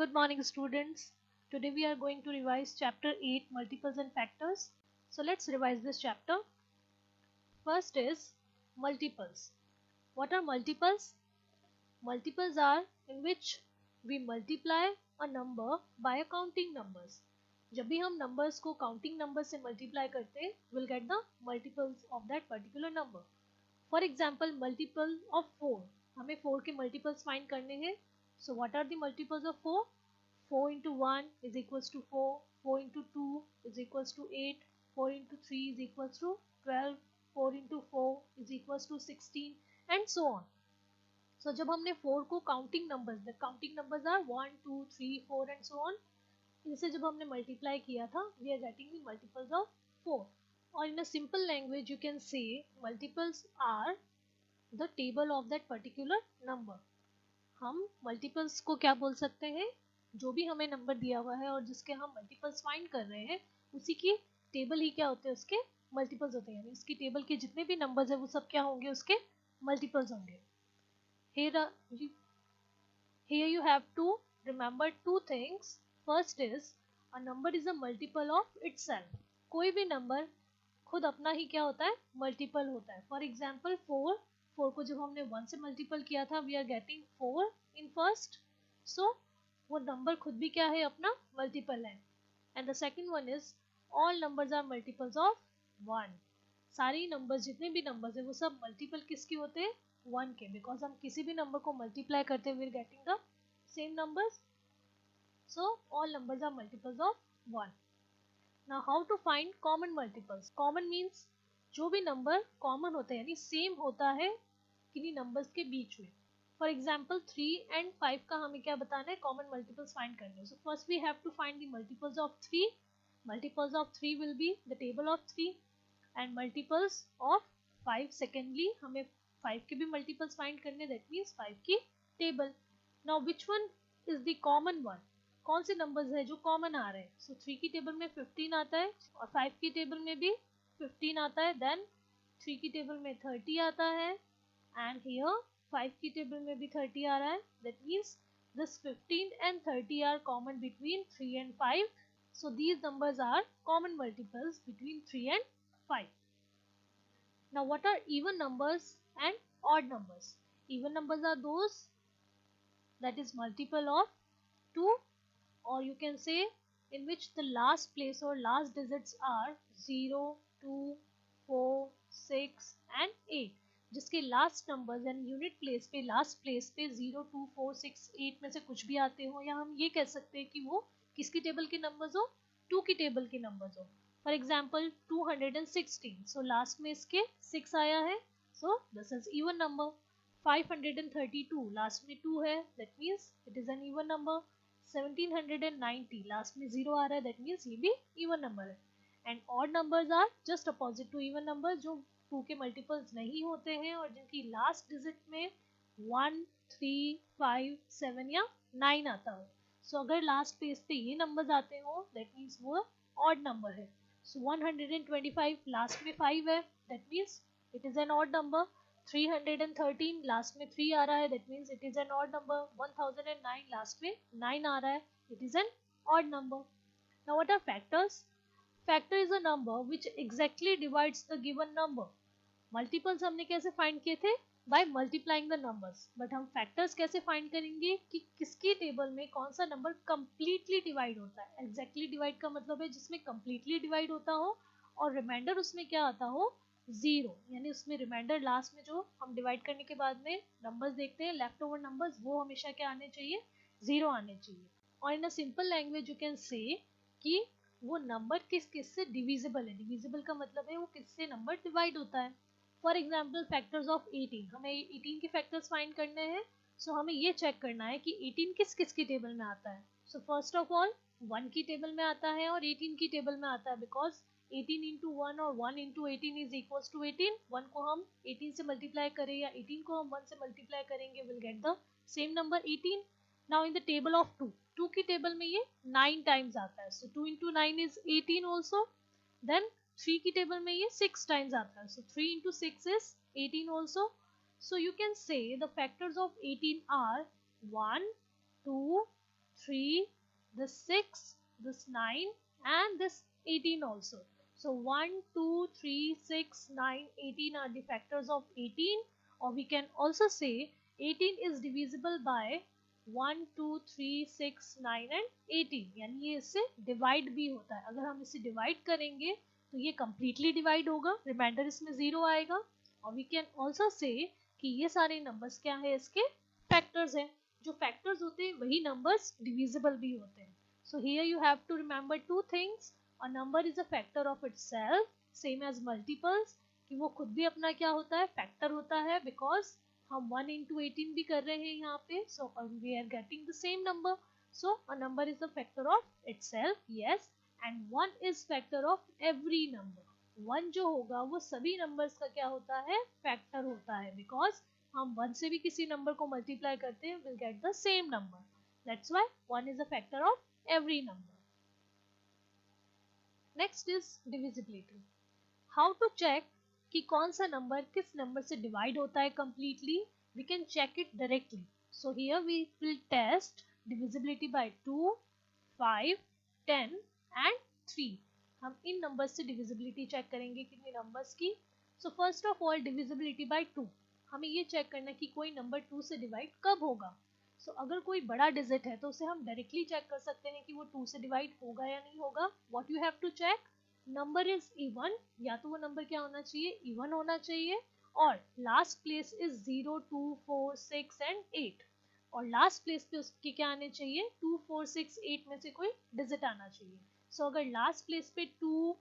Good morning, students. Today we are going to revise chapter 8, multiples and factors. So let's revise this chapter. First is multiples. What are multiples? Multiples are in which we multiply a number by a counting numbers. जब भी हम numbers को counting numbers से multiply करते हैं, we'll get the multiples of that particular number. For example, multiple of 4. हमें 4 के multiples find करने हैं. So what are the multiples of 4? 4 into 1 is equals to 4, 4 into 2 is equals to 8, 4 into 3 is equals to 12, 4 into 4 is equals to 16 and so on. So जब हमने 4 को counting numbers, the counting numbers are 1, 2, 3, 4 and so on, इनसे जब हमने multiply किया था, we are getting the multiples of 4. Or in a simple language you can say multiples are the table of that particular number. हम multiples को क्या बोल सकते हैं? जो भी हमें नंबर दिया हुआ है और जिसके हम मल्टीपल्स फाइंड कर रहे हैं उसी की टेबल ही क्या होते हैं, उसके मल्टीपल्स होते हैं. यानी उसकी टेबल के जितने भी नंबर्स है वो सब क्या होंगे, उसके मल्टीपल्स होंगे. Here you have to remember two things. First is a number is a multiple of itself. कोई भी नंबर खुद अपना ही क्या होता है, मल्टीपल होता है. फॉर एग्जाम्पल 4 को जब हमने 1 से मल्टीपल किया था, we are getting 4 in first. So वो नंबर खुद भी क्या है, अपना मल्टीपल है. And the second one is all numbers are multiples of 1. सारी नंबर्स, जितने भी नंबर्स है वो सब मल्टीपल किसके होते हैं, 1 के. बिकॉज हम किसी भी नंबर को मल्टीप्लाई करते हैं, we are getting the same numbers. So all numbers are multiples of 1. Now how to find common multiples? Common means जो भी नंबर कॉमन होता है, यानी सेम होता है किन्हीं नंबर्स के बीच में. फॉर एग्जाम्पल 3 and 5 का हमें क्या बताना है, कॉमन मल्टीपल्स फाइंड करने हैं. So first we have to find the multiples of 3. Multiples of 3 will be the table of 3 and multiples of 5. Secondly हमें 5 के भी मल्टीपल्स फाइंड करने, दैट मीन्स 5 की table. Now which one is the common one? कौन से numbers है जो common आ रहे हैं? सो 3 की टेबल में 15 आता है और 5 की टेबल में भी 15 आता है. देन 3 की टेबल में 30 आता है एंड हियर 5 की टेबल में भी 30 आ रहा है. That means this 15 and 30 are common between 3 and 5. So these numbers are common multiples between 3 and 5. Now what are even numbers and odd numbers? Even numbers are those that is multiple of 2, or you can say in which the last place or last digits are 0, 2, 4, 6 and 8. जिसके last numbers and unit place पे, last place पे 0, 2, 4, 6, 8 में से कुछ भी आते हो, या हम ये कह सकते हैं कि वो किसकी टेबल के नंबर्स हो, 2 की टेबल के नंबर्स हो. फॉर एग्जाम्पल 216, सो लास्ट में इसके 6 आया है, so this is even number. 532, last में 2 है, that means it is an even number. 1790, last में 0 आ रहा है, दैट मीन्स ये भी इवन नंबर है. And odd numbers are just opposite to even number, जो 2 के मल्टीपल्स नहीं होते हैं और जिनकी लास्ट डिजिट में 1, 3, 5, 7 या 9 आता हो. सो अगर लास्ट पेज पे ये नंबर्स आते हो, दैट मीन्स वो ऑड नंबर है. सो 125, लास्ट में 5 है, that means it is an odd number. 313, last में 3 आ रहा है, that means it is an odd number. 1009, last में 9 आ रहा है, it is an odd number. Now what are factors? Factor is a number which exactly divides the given number. Multiples हमने कैसे फाइंड किए थे, by multiplying the numbers. But हम factors कैसे फाइंड करेंगे कि किसकी टेबल में कौन सा नंबर कंप्लीटली डिवाइड होता है. एग्जैक्टली डिवाइड का मतलब है जिसमें कंप्लीटली डिवाइड होता हो और रिमाइंडर उसमें क्या आता हो, 0. यानी उसमें रिमाइंडर लास्ट में जो हम डिवाइड करने के बाद में नंबर्स देखते हैं, लेफ्ट ओवर नंबर्स, वो हमेशा क्या आने चाहिए, 0 आने चाहिए. और in a simple language you can say कि वो नंबर किस किस से डिविजिबल है. डिविजिबल का मतलब है वो किससे नंबर डिवाइड होता है. फॉर एग्जाम्पल फैक्टर्स ऑफ 18, हमें 18 के फैक्टर्स फाइंड करने हैं. सो हमें ये चेक करना है कि 18 किस किस की टेबल में आता है. सो फर्स्ट ऑफ ऑल 1 की टेबल में आता है और 18 की टेबल में आता है, बिकॉज 18 into 1 और 1 into 18 is equals to 18. 1 को हम 18 से मल्टीप्लाई करें या 18 को हम 1 से मल्टीप्लाई करेंगे, will get the same number 18. Now in the table of 2 की टेबल में ये 9 टाइम्स आता है, सो 2 into 9 is 18 also. देन 3 की टेबल में ये 6 टाइम्स आता है, सो 3 into 6 is 18 also. So you can say the factors of 18 are 1, 2, 3, this 6, this 9 and this 18 also. So 1, 2, 3, 6, 9, 18 are the factors of 18, or we can also say 18 is divisible by 1, 2, 3, 6, 9 and 18. यानी ये इससे divide भी होता है. अगर हम इसे divide करेंगे तो ये कम्प्लीटली डिवाइड होगा, रिमाइंडर इसमें 0 आएगा. और वी कैन ऑल्सो से कि ये सारे नंबर्स क्या है, इसके फैक्टर्स हैं. जो फैक्टर्स होते हैं वही नंबर्स डिविजिबल भी होते हैं. So here you have to remember two things. A number is a factor of itself, same as multiples, कि वो खुद भी अपना क्या होता है, फैक्टर होता है. बिकॉज हम 1 into 18 भी कर रहे हैं यहाँ पे, so we are getting the same number. So a number is a factor of itself, yes. And 1 is factor of every number. 1 जो होगा वो सभी नंबर्स का क्या होता है, फैक्टर होता है. बिकॉज हम 1 से भी किसी नंबर को मल्टीप्लाई करते हैं, will get the same number. That's why 1 is a factor of every number. Next is divisibility. How to check कि कौन सा नंबर किस नंबर से डिवाइड होता है completely. We can check it directly. So here we will test divisibility by 2, 5, 10 and 3. हम इन numbers से डिविजिबिलिटी चेक करेंगे कितने नंबर्स की. So first of all divisibility by 2. हमें ये चेक करना है कि कोई नंबर 2 से डिवाइड कब होगा. सो अगर कोई बड़ा डिजिट है तो उसे हम डायरेक्टली चेक कर सकते हैं कि वो 2 से डिवाइड होगा या नहीं होगा. What you have to check, number is even. या तो वो नंबर क्या होना चाहिए, इवन होना चाहिए. और लास्ट प्लेस इज 0, 2, 4, 6 एंड 8. और लास्ट प्लेस पे उसके क्या आने चाहिए, 2, 4, 6, 8 में से कोई डिजिट आना चाहिए. सो अगर लास्ट प्लेस पे 2,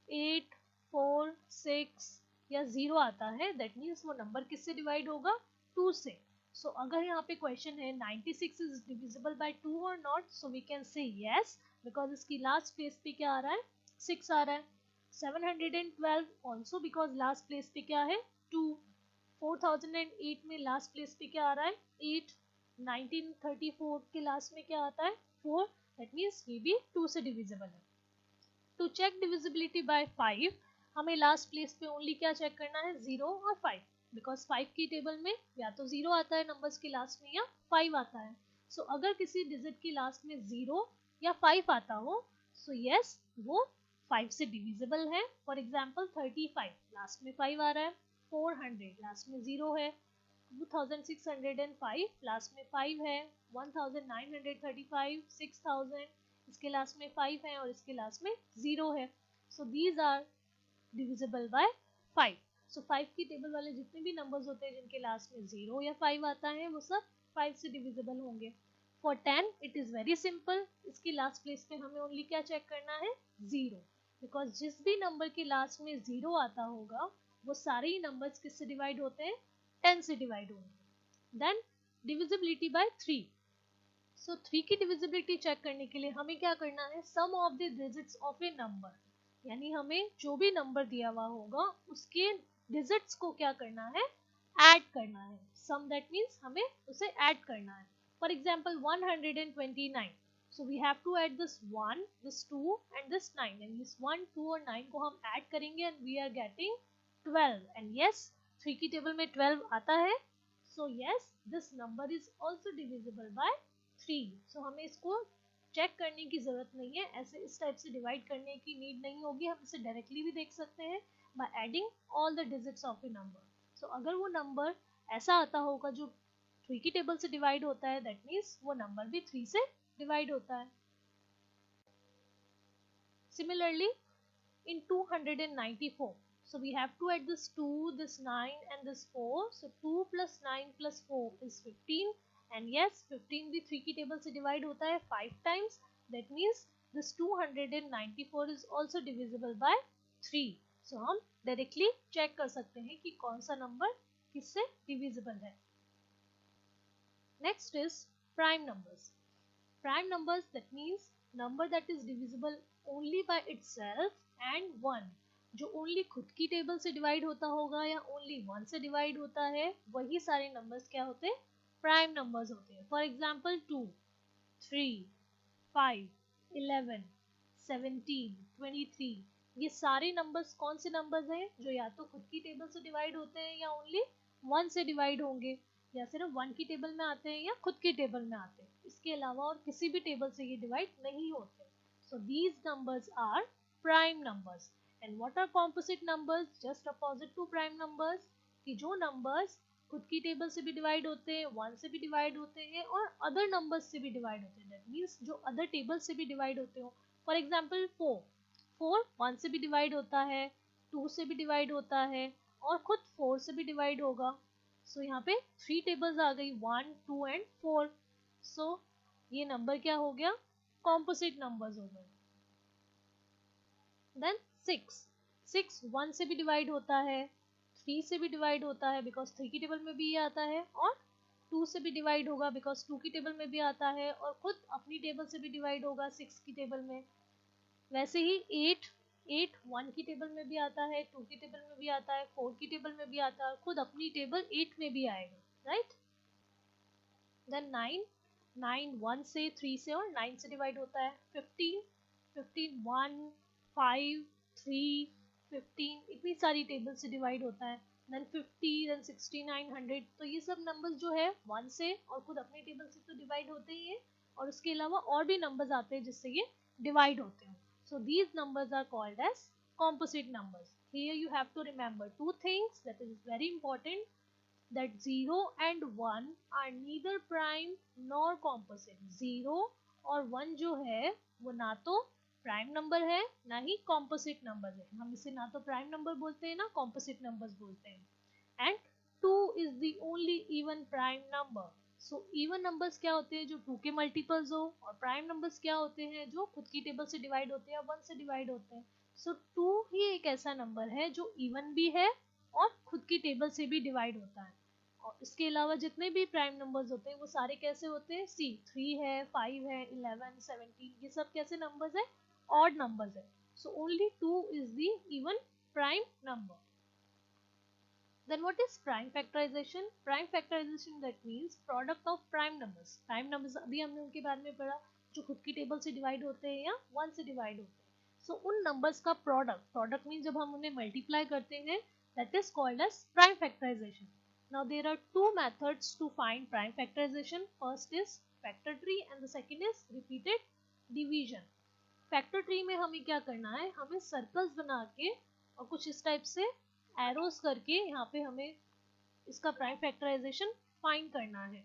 8, 4, 6 या 0 आता है, दैट मीन्स वो नंबर किससे डिवाइड होगा, 2 से. सो अगर यहाँ पे क्वेश्चन है 96 इज डिविजिबल बाय 2 और not, so we can say yes, because इसकी लास्ट प्लेस पे क्या आ रहा है, 6 आ रहा है. 712 ऑल्सो बिकॉज लास्ट प्लेस पे क्या है, 2. 4008 में लास्ट प्लेस पे क्या आ रहा है, 8. 1934 के लास्ट में क्या आता है, 4. दैट मीन्स ये भी 2 से डिविजिबल है. टू चेक डिविजिबिलिटी बाय 5, हमें लास्ट प्लेस पे ओनली क्या चेक करना है, 0 और 5. बिकॉज 5 की टेबल में या तो 0 आता है नंबर्स के लास्ट में या 5 आता है. सो अगर किसी डिजिट की लास्ट में 0 या 5 आता हो, सो यस वो 5 से डिविजिबल है. फॉर एग्जाम्पल 35 लास्ट में 5 आ रहा है, 400 लास्ट में 0 है, 2605 लास्ट में 5 है, 1935 6000 इसके लास्ट में 5 है और इसके लास्ट में 0 है. So these are divisible by 5. सो 5 की टेबल वाले जितने भी नंबर्स होते हैं जिनके लास्ट में 0 या 5 आता है, वो सब 5 से डिविजिबल होंगे. For 10 it is very simple. इसकी लास्ट प्लेस पे हमें ओनली क्या चेक करना है, 0. बिकॉज जिस भी नंबर के लास्ट में 0 आता होगा वो सारे ही नंबर्स किससे डिवाइड होते हैं, 10 से डिवाइड होंगे. Then divisibility bye 3. सो 3 की डिविजिबिलिटी चेक करने के लिए हमें क्या करना है, sum of the digits of a number. यानी हमें जो भी नंबर दिया हुआ होगा उसके डिजिट्स को क्या करना है, ऐड करना है. सम दैट मीन्स हमें उसे ऐड करना है. For example 129. So we have to add this 1, this 2 and this 9. And this 1, 2 और 9 को हम ऐड करेंगे and we are getting 12. And yes 3 की टेबल में 12 आता है. So yes this number is also divisible by 3. सो हमें इसको चेक करने की जरूरत नहीं है, ऐसे इस टाइप से डिवाइड करने की नीड नहीं होगी. हम इसे डायरेक्टली भी देख सकते हैं by adding all the digits of a number. So अगर वो नंबर ऐसा आता होगा जो 3 की टेबल से डिवाइड होता है, दैट मीन्स वो नंबर भी 3 से डिवाइड होता है. Similarly in 294, so we have to add this 2, this 9 and this 4. So 2 plus 9 plus 4 is 15. And yes 15 भी 3 की टेबल से डिवाइड होता है 5 times. That means this 294 is also divisible by 3. So हम डायरेक्टली चेक कर सकते हैं कि कौन सा नंबर किससे डिविजिबल है. Next is prime numbers. Prime numbers that means number that is divisible only by itself and 1. जो ओनली खुद की टेबल से डिवाइड होता होगा या ओनली 1 से डिवाइड होता है, वही सारे नंबर्स क्या होते हैं, प्राइम नंबर्स होते हैं. For example 2, 3, 5, 11, 17, 23. ये सारे नंबर्स कौन से नंबर्स हैं, जो या तो खुद की टेबल से डिवाइड होते हैं या ओनली 1 से डिवाइड होंगे. या सिर्फ 1 की टेबल में आते हैं या खुद की टेबल में आते हैं, इसके अलावा और किसी भी टेबल से ये डिवाइड नहीं होते. So these numbers are prime numbers. And what are composite numbers? Just opposite to prime numbers, कि जो नंबर्स खुद की टेबल से भी डिवाइड होते हैं, 1 से भी डिवाइड होते हैं और अदर नंबर्स से भी डिवाइड होते हैं. दैट मीन्स जो अदर टेबल से भी डिवाइड होते हो. फॉर एग्जाम्पल 4 1 से भी डिवाइड होता है, 2 से भी डिवाइड होता है और खुद 4 से भी डिवाइड होगा. सो यहाँ पे 3 टेबल्स आ गई, 1 2 एंड 4. सो ये नंबर क्या हो गया? कॉम्पोजिट नंबर्स हो गए. देन 6 1 से भी डिवाइड होता है, 3 से भी डिवाइड होता है बिकॉज 3 की टेबल में भी ये आता है, और 2 से भी डिवाइड होगा बिकॉज 2 की टेबल में भी आता है, और खुद अपनी टेबल से भी डिवाइड होगा 6 की टेबल में. वैसे ही 8 1 की टेबल में भी आता है, 2 की टेबल में भी आता है, 4 की टेबल में भी आता है, खुद अपनी टेबल 8 में भी आएगा. राइट. देन 9 1 से 3 से और 9 से डिवाइड होता है. 15 1 5 3 15 इतनी सारी टेबल से डिवाइड होता है. Then 50 then 69 100. तो ये सब नंबर्स जो है 1 से और खुद अपनी टेबल से तो डिवाइड होते ही है, और उसके अलावा और भी नंबर्स आते हैं जिससे ये डिवाइड होते हैं. So these numbers are called as composite numbers. Here you have to remember two things that is very important, that 0 and 1 are neither prime nor composite. 0 और 1 जो है वो ना तो प्राइम नंबर है ना ही कॉम्पोजिट नंबर है. हम इसे ना तो प्राइम नंबर बोलते हैं ना कॉम्पोजिट नंबर्स बोलते हैं. And 2 is the only even prime number. So even numbers क्या होते हैं? जो 2 के मल्टीपल्स हो. और प्राइम नंबर्स क्या होते हैं? जो खुद की टेबल से डिवाइड होते हैं या 1 से डिवाइड होते हैं. सो 2 ही एक ऐसा नंबर है जो इवन भी है और खुद की टेबल से भी डिवाइड होता है. और इसके अलावा जितने भी प्राइम नंबर्स होते हैं वो सारे कैसे होते हैं? सी 3 है, 5 है, 11 17, ये सब कैसे नंबर्स है? ऑड नंबर्स है. So only 2 is the even prime number. Then what is prime factorization? Prime factorization that means product of prime numbers. Prime numbers अभी हमने उनके बारे में पढ़ा जो खुद की टेबल से डिवाइड होते हैं या 1 से डिवाइड होते हैं. So उन नंबर्स का प्रोडक्ट मीन्स जब हम उन्हें मल्टीप्लाई करते हैं, that is called as prime factorization. Now there are two methods to find prime factorization. First is factor tree and the second is repeated division. Factor tree में हमें क्या करना है? हमें सर्कल्स बना के और कुछ इस टाइप से एरोस करके यहाँ पे हमें इसका प्राइम फैक्टराइजेशन फाइंड करना है.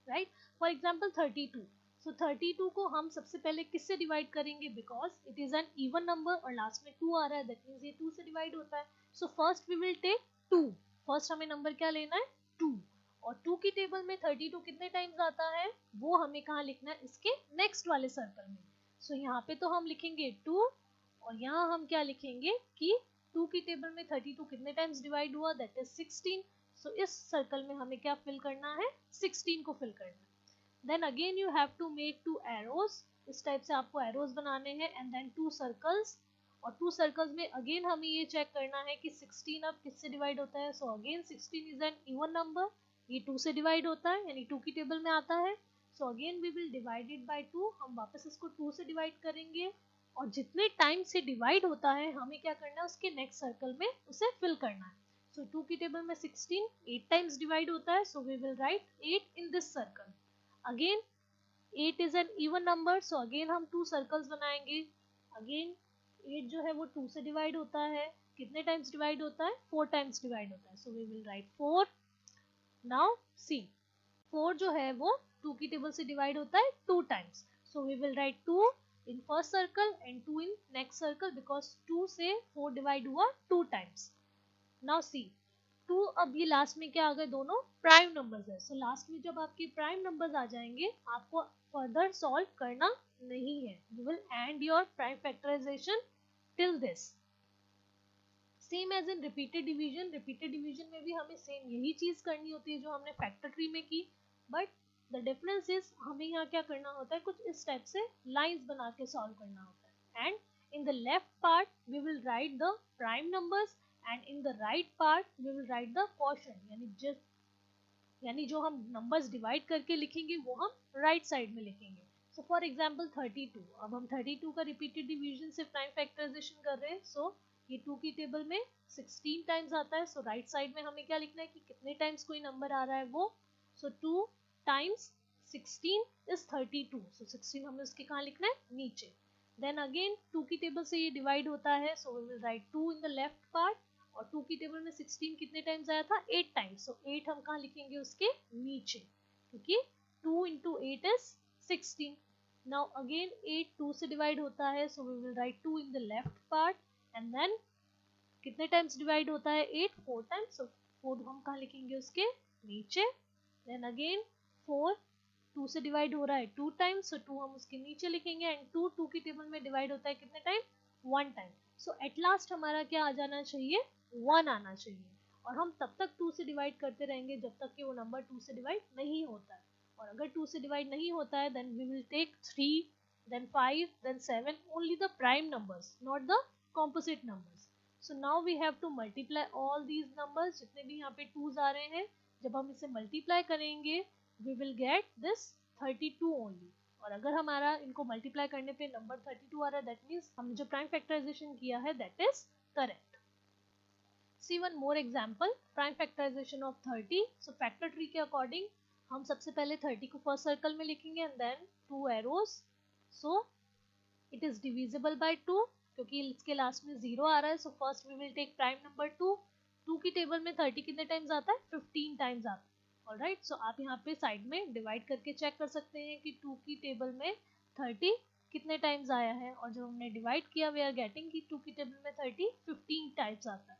राइट. For example 32. सो 32 को हम सबसे पहले किससे डिवाइड करेंगे? Because it is an even number और लास्ट में 2 आ रहा है, दैट मींस ये 2 से डिवाइड होता है. So first we will take 2. First हमें नंबर क्या लेना है? 2. और 2 की टेबल में 32 कितने टाइम्स आता है वो हमें कहाँ लिखना है? इसके नेक्स्ट वाले सर्कल में. सो यहाँ पे तो हम लिखेंगे 2 और यहाँ हम क्या लिखेंगे कि 2 की टेबल में 32 कितने टाइम्स डिवाइड हुआ? That is 16. सो इस सर्कल में हमें क्या फिल करना है? 16 को फिल करना है. Then again you have to make 2 arrows. इस टाइप से आपको एरोज बनाने हैं एंड देन 2 सर्कल्स. और 2 सर्कल्स में अगेन हमें ये चेक करना है कि 16 अब किससे डिवाइड होता है. So again 16 is an even number, ये 2 से डिवाइड होता है यानी 2 की टेबल में आता है. So again we will divide it by 2. हम वापस इसको 2 से डिवाइड करेंगे और जितने टाइम से डिवाइड होता है हमें क्या करना है? उसके नेक्स्ट सर्कल में उसे फिल करना है. सो 2 की टेबल में 16 8 टाइम्स डिवाइड होता है. So we will write 8 in this circle. Again 8 is an even number, so again हम 2 सर्कल्स बनाएंगे. अगेन 8 जो है वो 2 से डिवाइड होता है. कितने टाइम्स डिवाइड होता है? 4 टाइम्स डिवाइड होता है. So we will write 4. Now see 4 जो है वो 2 की टेबल से डिवाइड होता है 2 times. So we will write 2 in first circle and 2 in next circle because 2 से 4 डिवाइड हुआ 2 times. Now see 2 अब ये लास्ट में क्या आ गए? दोनों प्राइम नंबर्स है. सो लास्ट में जब आपके प्राइम नंबर्स आ जाएंगे आपको फर्दर सॉल्व करना नहीं है. You will end your prime factorization till this. Same as in repeated division. Repeated division में भी हमें सेम यही चीज करनी होती है जो हमने फैक्टर ट्री में की, बट द डिफरेंस इज हमें यहाँ क्या करना होता है? कुछ इस टाइप से लाइंस बना के सॉल्व करना होता है. And in the left part we will write the prime numbers and in the right part we will write the quotient, यानी जो हम नंबर्स डिवाइड करके लिखेंगे वो हम राइट साइड में लिखेंगे. So for example 32. अब हम 32 का रिपीटेड डिवीजन से प्राइम फैक्टराइजेशन कर रहे हैं. सो ये 2 की टेबल में 16 टाइम्स आता है, सो राइट साइड में हमें क्या लिखना है कि कितने टाइम्स कोई नंबर आ रहा है वो, सो 2 टाइम्स 16 इज 32, सो 16 हमें उसके कहाँ लिखना है, नीचे। देन अगेन 2 की टेबल से ये डिवाइड होता है, so we will write 2 in the left part, और 2 की टेबल में 16 कितने टाइम्स आया था, 8 टाइम्स, सो 8 हम कहाँ लिखेंगे उसके नीचे, क्योंकि 2 into 8 is 16. Now again 8 2 से डिवाइड होता है, so we will write 2 in the left part, and then कितने टाइम्स डिवाइड होता है 8 4 टाइम्स, so 4 हम कहाँ लिखेंगे उसके नीचे। then again 4 2 से डिवाइड हो रहा है 2 टाइम्स, so 2 हम उसके नीचे लिखेंगे, एंड 2 2 की टेबल में डिवाइड होता है कितने time, 1 time, so at last हमारा क्या आ जाना चाहिए, 1 आना चाहिए। और हम तब तक 2 से डिवाइड करते रहेंगे जब तक कि वो नंबर 2 से डिवाइड नहीं होता है, और अगर 2 से डिवाइड नहीं होता है then we will take 3 then 5 then 7, only the prime numbers not the composite numbers. So now we have to multiply all these numbers, जितने भी यहाँ पे 2s आ रहे हैं, जब हम इसे मल्टीप्लाई करेंगे we will get this 32 only, और अगर हमारा इनको मल्टीप्लाई करने पे नंबर 32 आ रहा है, दैट मीन्स हमने जो प्राइम फैक्टराइजेशन किया है that is correct. See one more example, prime factorization of 30. So factor tree के अकॉर्डिंग हम सबसे पहले 30 को फर्स्ट सर्कल में लिखेंगे and then 2 arrows, so it is divisible by 2, क्योंकि इसके लास्ट में 0 आ रहा है, so first we will take prime number 2। 2 की टेबल में 30 कितने टाइम्स आता है, 15 टाइम्स आता है। ऑलराइट, सो आप यहाँ पे साइड में डिवाइड करके चेक कर सकते हैं कि 2 की टेबल में 30 कितने टाइम्स आया है, और जब हमने डिवाइड किया वी आर गेटिंग कि 2 की टेबल में 30 15 टाइम्स आता है।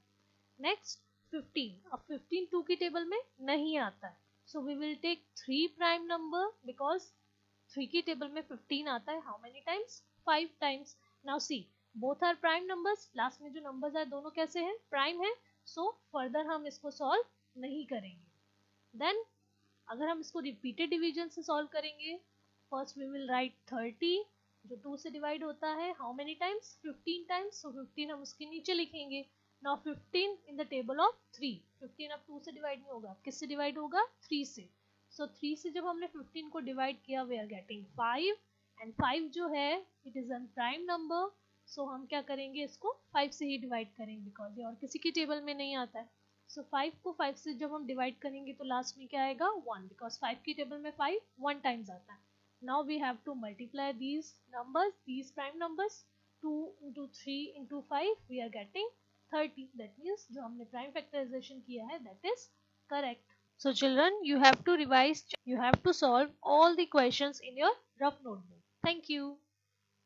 नेक्स्ट 15, अब 15 2 की टेबल में नहीं आता है, so we will take 3 prime number, because 3 की टेबल में 15 आता है, how many times, 5 times. Now see both are prime numbers, last में जो नंबर्स है दोनों कैसे हैं, प्राइम है, सो फर्दर हम इसको सॉल्व नहीं करेंगे। देन अगर हम इसको रिपीटेड डिवीजन से सॉल्व करेंगे, फर्स्ट वी विल राइट 30 जो 2 से डिवाइड होता है, हाउ मेनी टाइम्स, 15 टाइम्स, सो 15 हम उसके नीचे लिखेंगे। Now 15 in the table of 3, 15 अब 2 से डिवाइड नहीं होगा, किससे डिवाइड होगा, 3 से, so 3 से जब हमने 15 को डिवाइड किया we are getting 5, and 5 जो है it is a prime number, so हम क्या करेंगे, इसको 5 से ही डिवाइड करेंगे, बिकॉज ये और किसी की टेबल में नहीं आता है, so 5 को 5 से जब हम डिवाइड करेंगे तो लास्ट में क्या आएगा, 1, बिकॉज 5 की टेबल में 5 1 टाइम्स आता है। Now we have to multiply these numbers, these prime numbers, 2 into 3 into 5 we are getting 30, that means जो हमने प्राइम फैक्टराइजेशन किया है that is correct. So children, you have to revise, you have to solve all the questions in your rough notebook. Thank you.